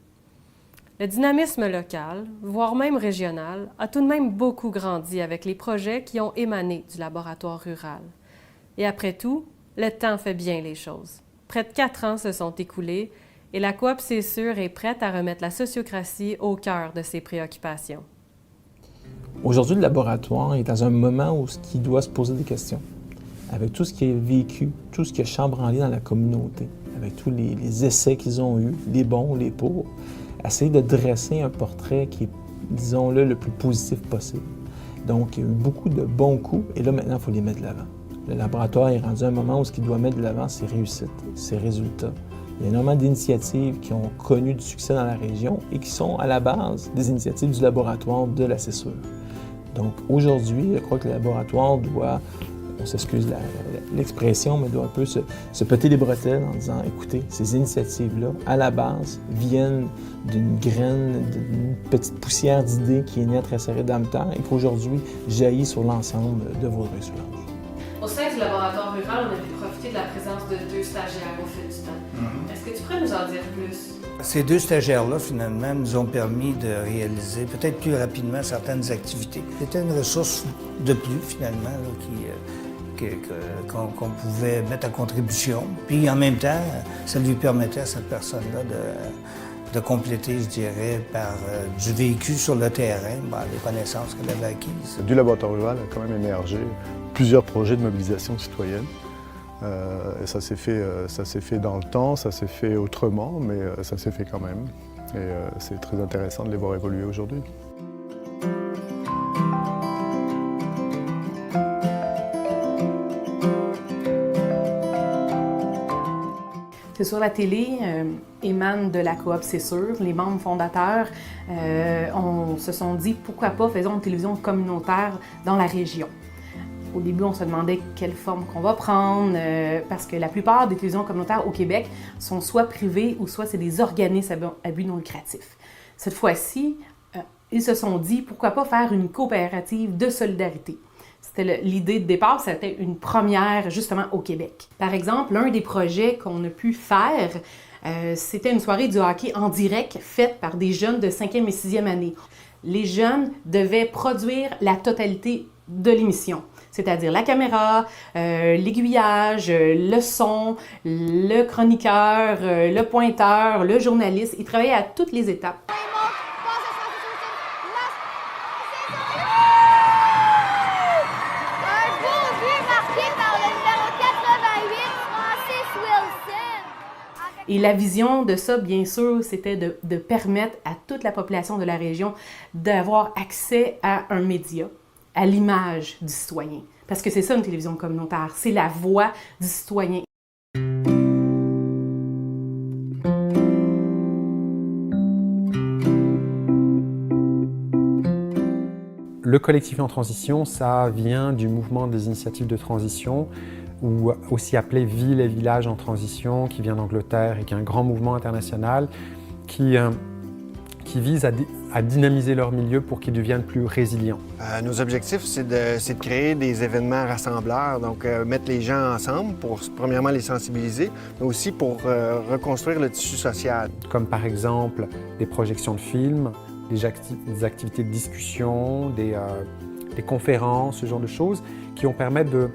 Le dynamisme local, voire même régional, a tout de même beaucoup grandi avec les projets qui ont émané du laboratoire rural. Et après tout, le temps fait bien les choses. Près de 4 ans se sont écoulés et la coop, c'est sûr, est prête à remettre la sociocratie au cœur de ses préoccupations. Aujourd'hui, le laboratoire est dans un moment où il doit se poser des questions. Avec tout ce qui est vécu, tout ce qui est chambranlé dans la communauté, avec tous les essais qu'ils ont eus, les bons, les pour, essayer de dresser un portrait qui est, disons-le, le plus positif possible. Donc, il y a eu beaucoup de bons coups, et là, maintenant, il faut les mettre de l'avant. Le laboratoire est rendu à un moment où ce qu'il doit mettre de l'avant, ses réussites, ses résultats. Il y a énormément d'initiatives qui ont connu du succès dans la région et qui sont à la base des initiatives du laboratoire de la CESUR. Donc, aujourd'hui, je crois que le laboratoire doit, on s'excuse l'expression, mais doit un peu se péter les bretelles en disant, écoutez, ces initiatives-là, à la base, viennent d'une graine, d'une petite poussière d'idées qui est née à Très-Serré-Dame-Terre et qu'aujourd'hui jaillit sur l'ensemble de Vaudreuil-Soulanges. Au sein du laboratoire rural, on a pu profiter de la présence de 2 stagiaires au fil du temps. Est-ce que tu pourrais nous en dire plus? Ces 2 stagiaires-là, finalement, nous ont permis de réaliser peut-être plus rapidement certaines activités. C'était une ressource de plus, finalement, là, qu'on pouvait mettre à contribution. Puis en même temps, ça lui permettait à cette personne-là de compléter, je dirais, par du vécu sur le terrain, les connaissances qu'elle avait acquises. Du laboratoire rural a quand même émergé plusieurs projets de mobilisation citoyenne. Et ça s'est fait dans le temps, ça s'est fait autrement, mais ça s'est fait quand même. Et c'est très intéressant de les voir évoluer aujourd'hui. C'est sur la télé, émane de la coop, c'est sûr. Les membres fondateurs se sont dit pourquoi pas faisons une télévision communautaire dans la région. Au début, on se demandait quelle forme qu'on va prendre, parce que la plupart des télévisions communautaires au Québec sont soit privées ou soit c'est des organismes à but non lucratif. Cette fois-ci, ils se sont dit pourquoi pas faire une coopérative de solidarité. C'était l'idée de départ, c'était une première justement au Québec. Par exemple, l'un des projets qu'on a pu faire, c'était une soirée du hockey en direct faite par des jeunes de 5e et 6e année. Les jeunes devaient produire la totalité de l'émission, c'est-à-dire la caméra, l'aiguillage, le son, le chroniqueur, le pointeur, le journaliste. Ils travaillaient à toutes les étapes. Et la vision de ça, bien sûr, c'était de permettre à toute la population de la région d'avoir accès à un média, à l'image du citoyen. Parce que c'est ça une télévision communautaire, c'est la voix du citoyen. Le collectif en transition, ça vient du mouvement des initiatives de transition, ou aussi appelé Villes et villages en transition, qui vient d'Angleterre et qui est un grand mouvement international qui vise à dynamiser leur milieu pour qu'ils deviennent plus résilients. Nos objectifs, c'est de créer des événements rassembleurs, donc mettre les gens ensemble pour, premièrement, les sensibiliser, mais aussi pour reconstruire le tissu social. Comme par exemple des projections de films, des activités de discussion, des conférences, ce genre de choses, qui vont permettre de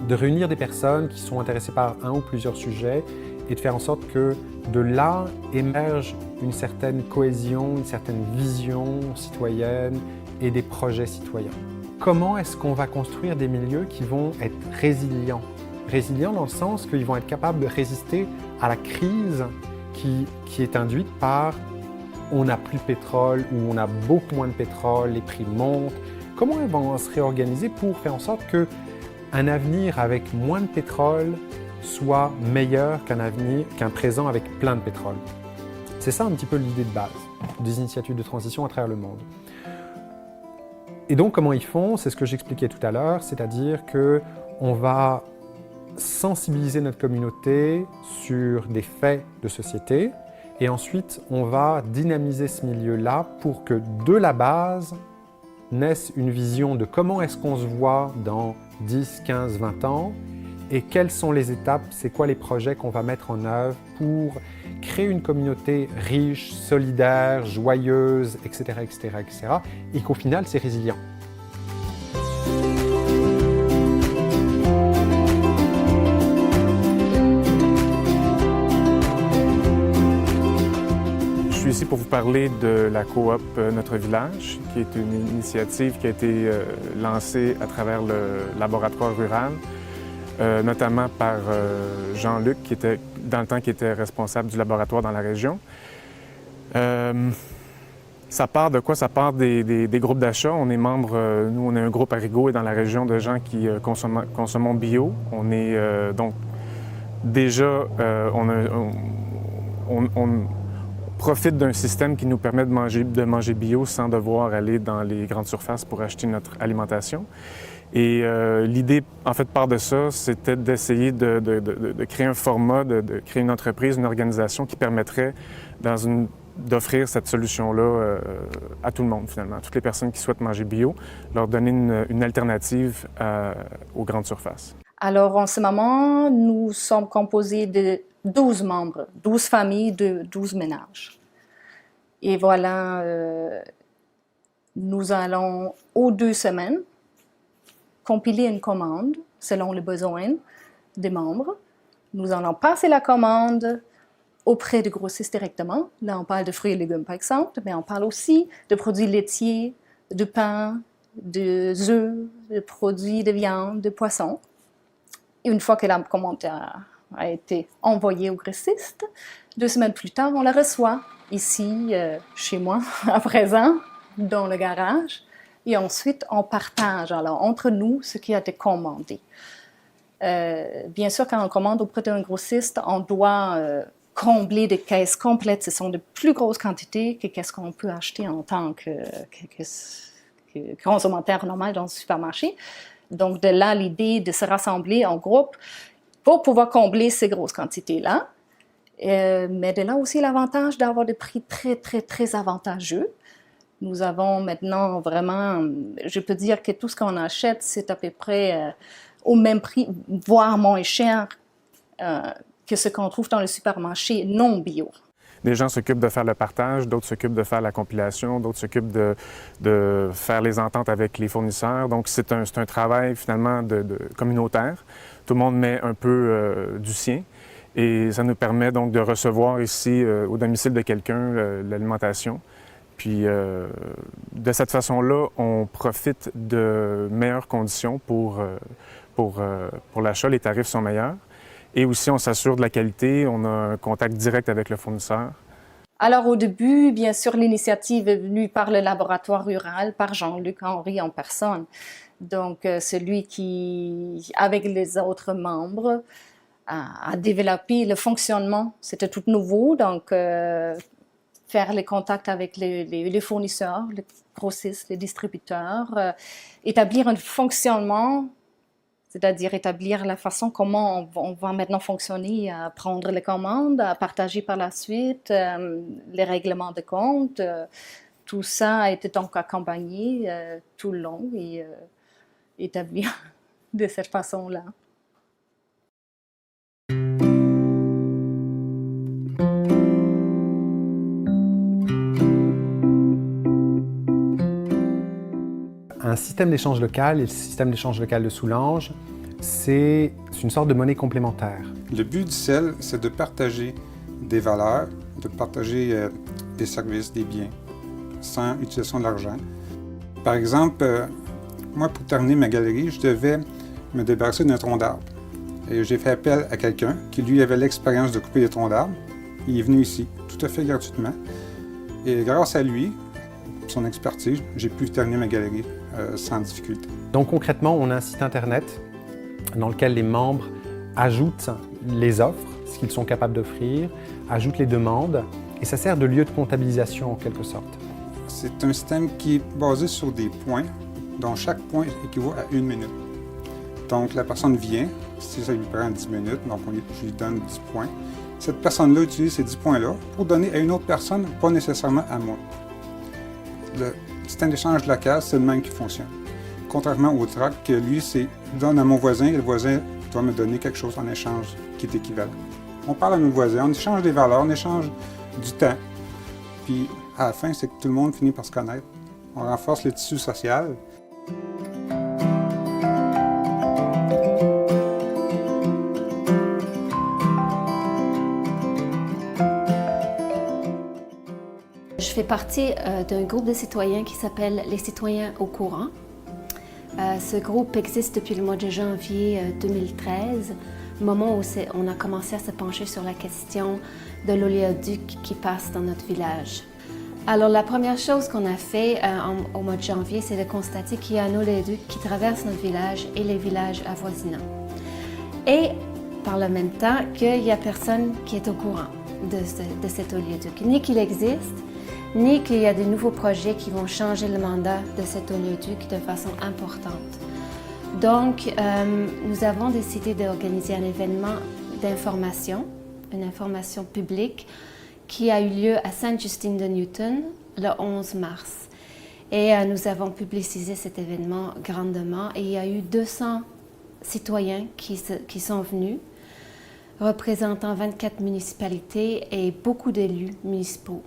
réunir des personnes qui sont intéressées par un ou plusieurs sujets et de faire en sorte que de là émerge une certaine cohésion, une certaine vision citoyenne et des projets citoyens. Comment est-ce qu'on va construire des milieux qui vont être résilients? Résilients dans le sens qu'ils vont être capables de résister à la crise qui est induite par on n'a plus de pétrole ou on a beaucoup moins de pétrole, les prix montent. Comment ils vont se réorganiser pour faire en sorte qu'un avenir avec moins de pétrole soit meilleur qu'un présent avec plein de pétrole? C'est ça un petit peu l'idée de base des initiatives de transition à travers le monde. Et donc comment ils font? C'est ce que j'expliquais tout à l'heure, c'est-à-dire qu'on va sensibiliser notre communauté sur des faits de société et ensuite on va dynamiser ce milieu-là pour que de la base naisse une vision de comment est-ce qu'on se voit dans 10, 15, 20 ans et quelles sont les étapes, c'est quoi les projets qu'on va mettre en œuvre pour créer une communauté riche, solidaire, joyeuse, etc., etc., etc., et qu'au final, c'est résilient. Je suis ici pour vous parler de la coop Notre Village, qui est une initiative qui a été lancée à travers le laboratoire rural, notamment par Jean-Luc, qui était, dans le temps, qui était responsable du laboratoire dans la région. Ça part de quoi? Ça part des groupes d'achat. On est membre, nous, on est un groupe Arigo et dans la région de gens qui consommons bio. On est donc déjà, on profite d'un système qui nous permet de manger bio sans devoir aller dans les grandes surfaces pour acheter notre alimentation. Et l'idée, en fait, part de ça, c'était d'essayer de créer un format, de créer une entreprise, une organisation qui permettrait, dans une d'offrir cette solution-là à tout le monde, finalement, à toutes les personnes qui souhaitent manger bio, leur donner une alternative aux grandes surfaces. Alors, en ce moment, nous sommes composés de 12 membres, 12 familles de 12 ménages. Et voilà, nous allons, aux 2 semaines, compiler une commande selon les besoins des membres. Nous allons passer la commande auprès des grossistes directement. Là, on parle de fruits et légumes, par exemple, mais on parle aussi de produits laitiers, de pain, de œufs, de produits de viande, de poissons. Une fois que la commande a été envoyée au grossiste, 2 semaines plus tard, on la reçoit ici, chez moi, à présent, dans le garage. Et ensuite, on partage alors entre nous ce qui a été commandé. Bien sûr, quand on commande auprès d'un grossiste, on doit combler des caisses complètes. Ce sont de plus grosses quantités que qu'est-ce qu'on peut acheter en tant que consommateur normal dans le supermarché. Donc, de là, l'idée de se rassembler en groupe pour pouvoir combler ces grosses quantités-là. Mais de là aussi l'avantage d'avoir des prix très, très, très avantageux. Nous avons maintenant vraiment, je peux dire que tout ce qu'on achète, c'est à peu près au même prix, voire moins cher que ce qu'on trouve dans le supermarché non bio. Des gens s'occupent de faire le partage, d'autres s'occupent de faire la compilation, d'autres s'occupent de faire les ententes avec les fournisseurs. Donc, c'est un travail finalement de communautaire. Tout le monde met un peu du sien et ça nous permet donc de recevoir ici, au domicile de quelqu'un, l'alimentation. Puis, de cette façon-là, on profite de meilleures conditions pour l'achat. Les tarifs sont meilleurs. Et aussi, on s'assure de la qualité, on a un contact direct avec le fournisseur. Alors, au début, bien sûr, l'initiative est venue par le laboratoire rural, par Jean-Luc Henry en personne. Donc, celui qui, avec les autres membres, a développé le fonctionnement. C'était tout nouveau, donc faire les contacts avec les fournisseurs, les grossistes, les distributeurs, établir un fonctionnement, c'est-à-dire établir la façon comment on va maintenant fonctionner, à prendre les commandes, à partager par la suite les règlements de compte. Tout ça a été donc accompagné tout le long et établi de cette façon-là. Un système d'échange local, et le système d'échange local de Soulanges, c'est une sorte de monnaie complémentaire. Le but du CEL, c'est de partager des valeurs, de partager des services, des biens, sans utilisation de l'argent. Par exemple, moi, pour terminer ma galerie, je devais me débarrasser d'un tronc d'arbre. Et j'ai fait appel à quelqu'un qui, lui, avait l'expérience de couper des troncs d'arbres. Il est venu ici, tout à fait gratuitement. Et grâce à lui, son expertise, j'ai pu terminer ma galerie sans difficulté. Donc concrètement, on a un site internet dans lequel les membres ajoutent les offres, ce qu'ils sont capables d'offrir, ajoutent les demandes, et ça sert de lieu de comptabilisation en quelque sorte. C'est un système qui est basé sur des points, dont chaque point équivaut à 1 minute. Donc la personne vient, si ça lui prend 10 minutes, donc je lui donne 10 points. Cette personne-là utilise ces 10 points-là pour donner à une autre personne, pas nécessairement à moi. Le système d'échange local, c'est le même qui fonctionne. Contrairement au TRAC, que lui, c'est je donne à mon voisin et le voisin doit me donner quelque chose en échange qui est équivalent. On parle à nos voisins, on échange des valeurs, on échange du temps. Puis à la fin, c'est que tout le monde finit par se connaître. On renforce le tissu social. Je fais partie d'un groupe de citoyens qui s'appelle les Citoyens au courant. Ce groupe existe depuis le mois de janvier 2013, moment où on a commencé à se pencher sur la question de l'oléoduc qui passe dans notre village. Alors la première chose qu'on a fait au mois de janvier, c'est de constater qu'il y a un oléoduc qui traverse notre village et les villages avoisinants. Et par le même temps qu'il n'y a personne qui est au courant de cet oléoduc, ni qu'il existe, ni qu'il y a de nouveaux projets qui vont changer le mandat de cet oléoduc de façon importante. Donc, nous avons décidé d'organiser un événement d'information, une information publique, qui a eu lieu à Sainte-Justine-de-Newton le 11 mars. Et nous avons publicisé cet événement grandement et il y a eu 200 citoyens qui sont venus, représentant 24 municipalités et beaucoup d'élus municipaux,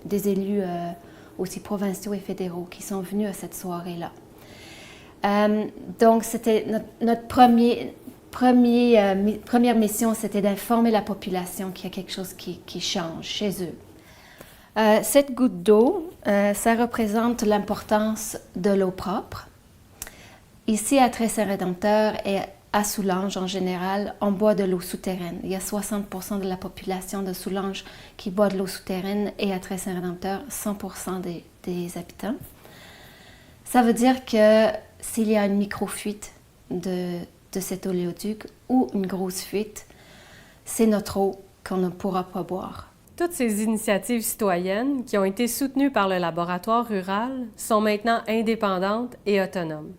des élus aussi provinciaux et fédéraux qui sont venus à cette soirée-là. Donc, c'était notre première mission, c'était d'informer la population qu'il y a quelque chose qui change chez eux. Cette goutte d'eau, ça représente l'importance de l'eau propre. Ici, à Très-Saint-Rédempteur et à Soulanges en général, on boit de l'eau souterraine. Il y a 60% de la population de Soulanges qui boit de l'eau souterraine et à Très-Saint-Rédempteur, 100% des habitants. Ça veut dire que s'il y a une micro-fuite de cet oléoduc ou une grosse fuite, c'est notre eau qu'on ne pourra pas boire. Toutes ces initiatives citoyennes qui ont été soutenues par le laboratoire rural sont maintenant indépendantes et autonomes.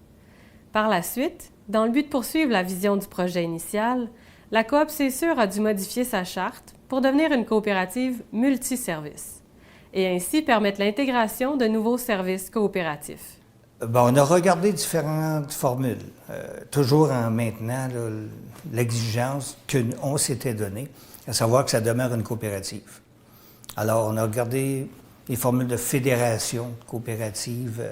Par la suite, dans le but de poursuivre la vision du projet initial, la Coop C'est Sûr a dû modifier sa charte pour devenir une coopérative multiservices et ainsi permettre l'intégration de nouveaux services coopératifs. On a regardé différentes formules, toujours en maintenant l'exigence qu'on s'était donnée, à savoir que ça demeure une coopérative. Alors, on a regardé les formules de fédération coopérative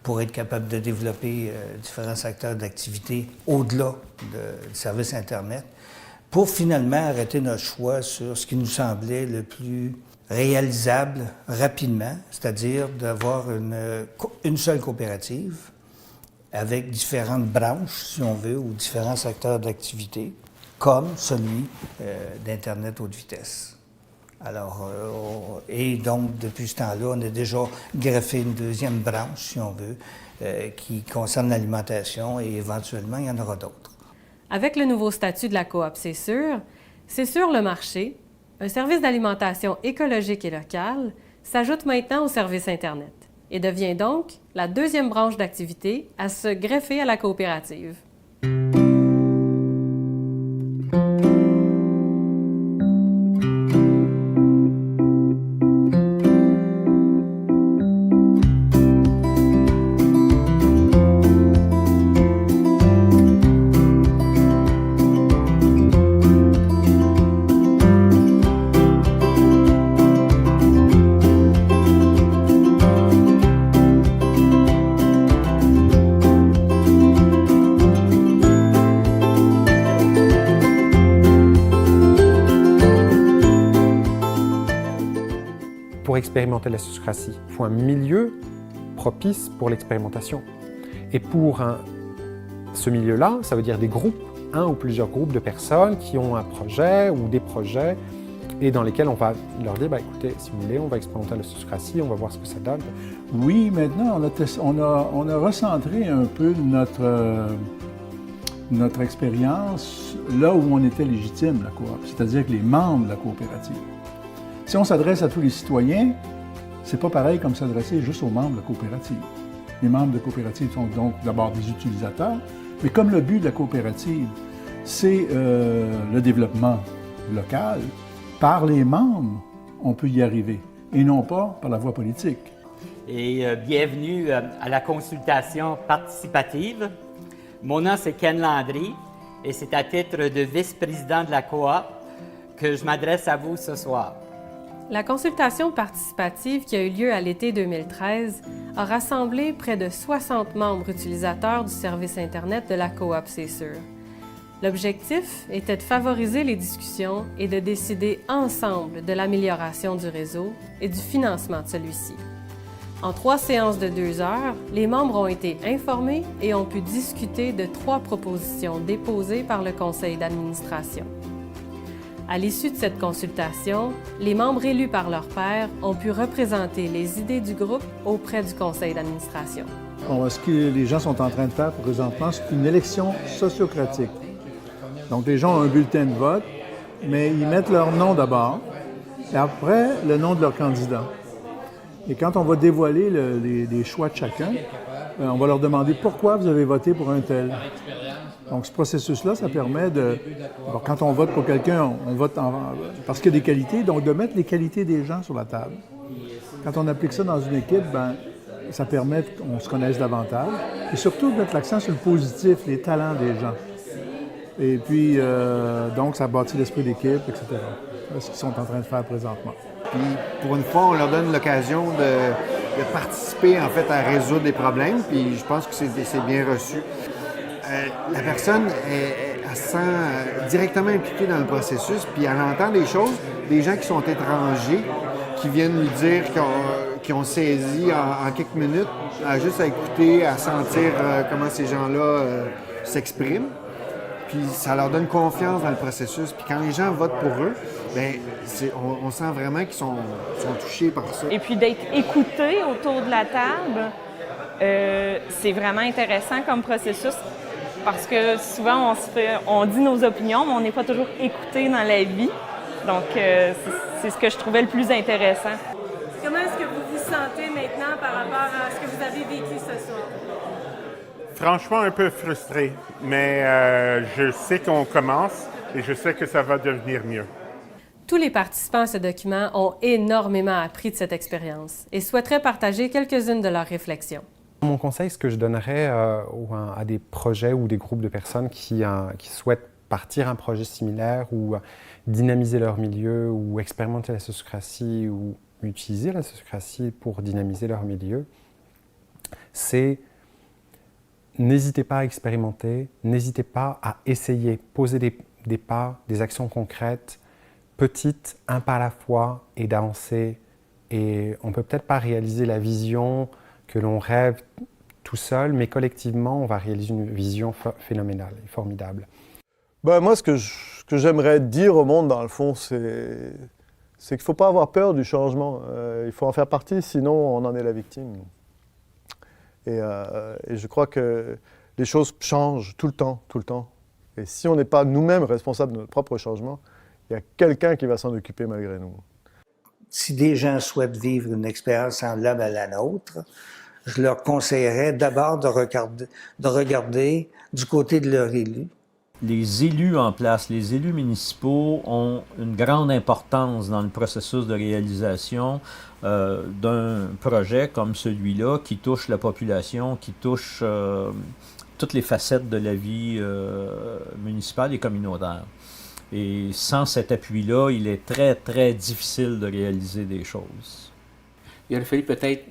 pour être capable de développer différents secteurs d'activité au-delà du service Internet, pour finalement arrêter notre choix sur ce qui nous semblait le plus réalisable rapidement, c'est-à-dire d'avoir une seule coopérative avec différentes branches, si on veut, ou différents secteurs d'activité, comme celui d'Internet haute vitesse. Alors, et donc, depuis ce temps-là, on a déjà greffé une deuxième branche, si on veut, qui concerne l'alimentation et éventuellement, il y en aura d'autres. Avec le nouveau statut de la Coop C'est Sûr le marché, un service d'alimentation écologique et local, s'ajoute maintenant au service Internet et devient donc la deuxième branche d'activité à se greffer à la coopérative. Pour expérimenter la sociocratie, il faut un milieu propice pour l'expérimentation. Et pour ce milieu-là, ça veut dire des groupes, un ou plusieurs groupes de personnes qui ont un projet ou des projets et dans lesquels on va leur dire, écoutez, si vous voulez, on va expérimenter la sociocratie, on va voir ce que ça donne. Oui, maintenant, on a recentré un peu notre expérience là où on était légitime, la coop, c'est-à-dire que les membres de la coopérative. Si on s'adresse à tous les citoyens, c'est pas pareil comme s'adresser juste aux membres de la coopérative. Les membres de coopérative sont donc d'abord des utilisateurs, mais comme le but de la coopérative, c'est le développement local, par les membres, on peut y arriver, et non pas par la voie politique. Et bienvenue à la consultation participative. Mon nom, c'est Ken Landry, et c'est à titre de vice-président de la Coop que je m'adresse à vous ce soir. La consultation participative qui a eu lieu à l'été 2013 a rassemblé près de 60 membres utilisateurs du service Internet de la Coop C'est Sûr. L'objectif était de favoriser les discussions et de décider ensemble de l'amélioration du réseau et du financement de celui-ci. En 3 séances de 2 heures, les membres ont été informés et ont pu discuter de 3 propositions déposées par le conseil d'administration. À l'issue de cette consultation, les membres élus par leurs pairs ont pu représenter les idées du groupe auprès du conseil d'administration. Ce que les gens sont en train de faire présentement, c'est une élection sociocratique. Donc, les gens ont un bulletin de vote, mais ils mettent leur nom d'abord, et après, le nom de leur candidat. Et quand on va dévoiler les choix de chacun, on va leur demander pourquoi vous avez voté pour un tel. Donc, ce processus-là, ça permet de... Alors, quand on vote pour quelqu'un, on vote parce qu'il y a des qualités, donc de mettre les qualités des gens sur la table. Quand on applique ça dans une équipe, ben, ça permet qu'on se connaisse davantage et surtout de mettre l'accent sur le positif, les talents des gens. Et puis, donc, ça bâtit l'esprit d'équipe, etc. C'est ce qu'ils sont en train de faire présentement. Puis, pour une fois, on leur donne l'occasion de participer, en fait, à résoudre des problèmes, puis je pense que c'est bien reçu. La personne, elle se sent directement impliquée dans le processus, puis elle entend des choses, des gens qui sont étrangers, qui viennent lui dire qu'ils ont saisi en quelques minutes, juste à écouter, à sentir comment ces gens-là s'expriment. Puis ça leur donne confiance dans le processus. Puis quand les gens votent pour eux, bien, on sent vraiment qu'ils sont touchés par ça. Et puis d'être écoutés autour de la table, c'est vraiment intéressant comme processus parce que souvent on dit nos opinions, mais on n'est pas toujours écouté dans la vie. Donc c'est ce que je trouvais le plus intéressant. Comment est-ce que vous vous sentez maintenant par rapport à ce que vous avez vécu ce soir? Franchement, un peu frustré, mais je sais qu'on commence et je sais que ça va devenir mieux. Tous les participants à ce document ont énormément appris de cette expérience et souhaiteraient partager quelques-unes de leurs réflexions. Mon conseil, ce que je donnerais à des projets ou des groupes de personnes qui souhaitent partir un projet similaire ou dynamiser leur milieu ou expérimenter la sociocratie ou utiliser la sociocratie pour dynamiser leur milieu, c'est n'hésitez pas à expérimenter, n'hésitez pas à essayer, poser des pas, des actions concrètes, petites, un pas à la fois, et d'avancer. Et on ne peut peut-être pas réaliser la vision que l'on rêve tout seul, mais collectivement, on va réaliser une vision phénoménale et formidable. Ben, moi, ce que j'aimerais dire au monde, dans le fond, c'est qu'il ne faut pas avoir peur du changement. Il faut en faire partie, sinon on en est la victime. Et je crois que les choses changent tout le temps, tout le temps. Et si on n'est pas nous-mêmes responsables de notre propre changement, il y a quelqu'un qui va s'en occuper malgré nous. Si des gens souhaitent vivre une expérience semblable à la nôtre, je leur conseillerais d'abord de regarder du côté de leur élu. Les élus en place, les élus municipaux ont une grande importance dans le processus de réalisation d'un projet comme celui-là qui touche la population, qui touche toutes les facettes de la vie municipale et communautaire. Et sans cet appui-là, il est très, très difficile de réaliser des choses. Il aurait fallu peut-être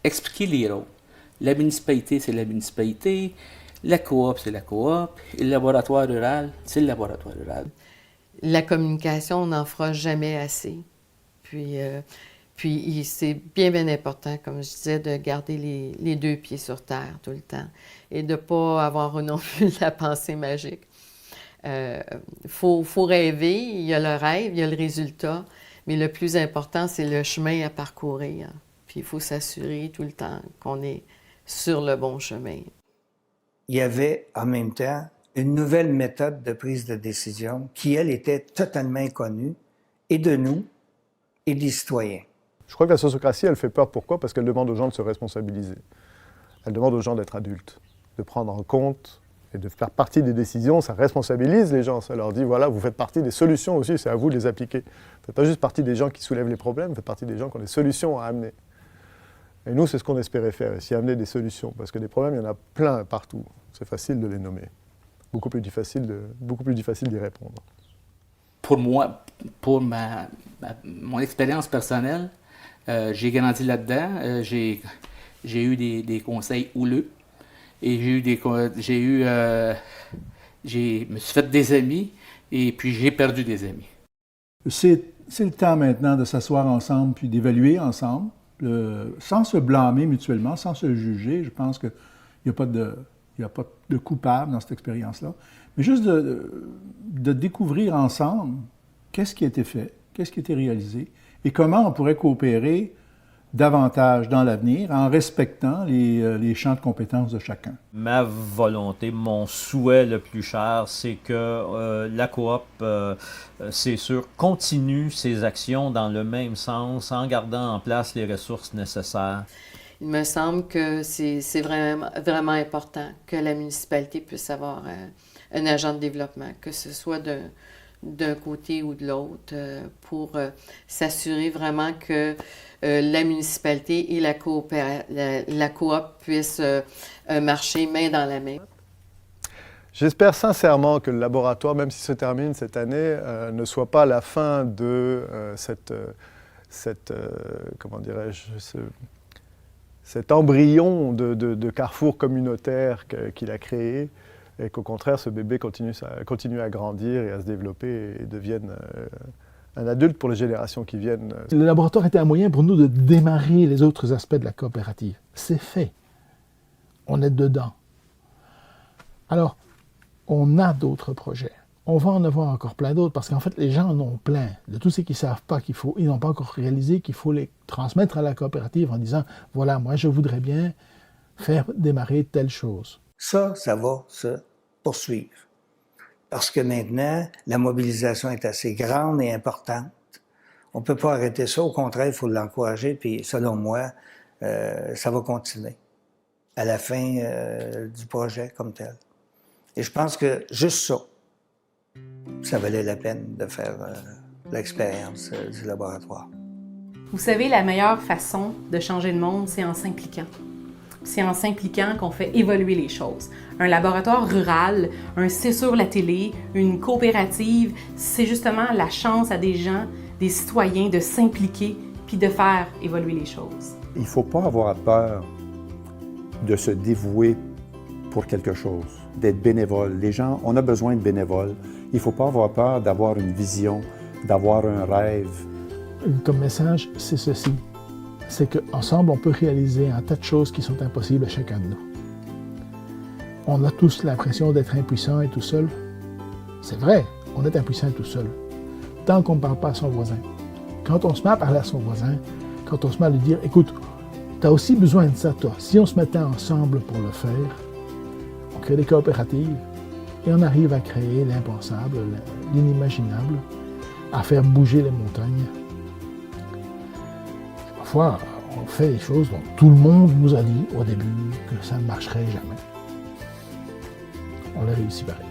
expliquer les rôles. La municipalité, c'est la municipalité. La coop, c'est la coop. Et le laboratoire rural, c'est le laboratoire rural. La communication, on n'en fera jamais assez. Puis c'est bien important, comme je disais, de garder les deux pieds sur terre tout le temps et de ne pas avoir non plus la pensée magique. Faut rêver, il y a le rêve, il y a le résultat, mais le plus important, c'est le chemin à parcourir. Puis il faut s'assurer tout le temps qu'on est sur le bon chemin. Il y avait en même temps une nouvelle méthode de prise de décision qui, elle, était totalement inconnue, et de nous, et des citoyens. Je crois que la sociocratie, elle fait peur. Pourquoi? Parce qu'elle demande aux gens de se responsabiliser. Elle demande aux gens d'être adultes, de prendre en compte et de faire partie des décisions. Ça responsabilise les gens. Ça leur dit, voilà, vous faites partie des solutions aussi, c'est à vous de les appliquer. Vous ne faites pas juste partie des gens qui soulèvent les problèmes, vous faites partie des gens qui ont des solutions à amener. Et nous, c'est ce qu'on espérait faire, ici, amener des solutions. Parce que des problèmes, il y en a plein partout. C'est facile de les nommer. Beaucoup plus difficile d'y répondre. Pour moi, pour mon expérience personnelle, j'ai grandi là-dedans. J'ai eu des conseils houleux. Et je me suis fait des amis. Et puis, j'ai perdu des amis. C'est le temps maintenant de s'asseoir ensemble puis d'évaluer ensemble. Sans se blâmer mutuellement, sans se juger. Je pense qu'il n'y a pas de coupable dans cette expérience-là. Mais juste de découvrir ensemble qu'est-ce qui a été fait, qu'est-ce qui a été réalisé et comment on pourrait coopérer davantage dans l'avenir en respectant les champs de compétences de chacun. Ma volonté, mon souhait le plus cher, c'est que la coop, c'est sûr, continue ses actions dans le même sens en gardant en place les ressources nécessaires. il me semble que c'est vraiment important que la municipalité puisse avoir un agent de développement, que ce soit d'un côté ou de l'autre, pour s'assurer vraiment que la municipalité et la coop puissent marcher main dans la main. J'espère sincèrement que le laboratoire, même s'il se termine cette année, ne soit pas la fin de comment dirais-je, cet embryon de carrefour communautaire qu'il a créé, et qu'au contraire, ce bébé continue à grandir et à se développer et devienne un adulte pour les générations qui viennent. Le laboratoire était un moyen pour nous de démarrer les autres aspects de la coopérative. C'est fait. On est dedans. Alors, on a d'autres projets. On va en avoir encore plein d'autres parce qu'en fait, les gens en ont plein. De tous ceux qui ne savent pas ils n'ont pas encore réalisé qu'il faut les transmettre à la coopérative en disant « Voilà, moi, je voudrais bien faire démarrer telle chose. » Ça va se poursuivre. Parce que maintenant, la mobilisation est assez grande et importante. On ne peut pas arrêter ça. Au contraire, il faut l'encourager. Puis, selon moi, ça va continuer à la fin du projet comme tel. Et je pense que juste ça valait la peine de faire l'expérience du laboratoire. Vous savez, la meilleure façon de changer le monde, c'est en s'impliquant. C'est en s'impliquant qu'on fait évoluer les choses. Un laboratoire rural, un C'est sur la télé, une coopérative, c'est justement la chance à des gens, des citoyens de s'impliquer puis de faire évoluer les choses. Il ne faut pas avoir peur de se dévouer pour quelque chose, d'être bénévole. Les gens, on a besoin de bénévoles. Il ne faut pas avoir peur d'avoir une vision, d'avoir un rêve. Comme message, c'est ceci. C'est qu'ensemble, on peut réaliser un tas de choses qui sont impossibles à chacun de nous. On a tous l'impression d'être impuissants et tout seul. C'est vrai, on est impuissant et tout seul. Tant qu'on ne parle pas à son voisin. Quand on se met à parler à son voisin, quand on se met à lui dire « Écoute, tu as aussi besoin de ça, toi. Si on se mettait ensemble pour le faire, on crée des coopératives et on arrive à créer l'impensable, l'inimaginable, à faire bouger les montagnes. Parfois, on fait des choses dont tout le monde nous a dit au début que ça ne marcherait jamais. On l'a réussi pareil.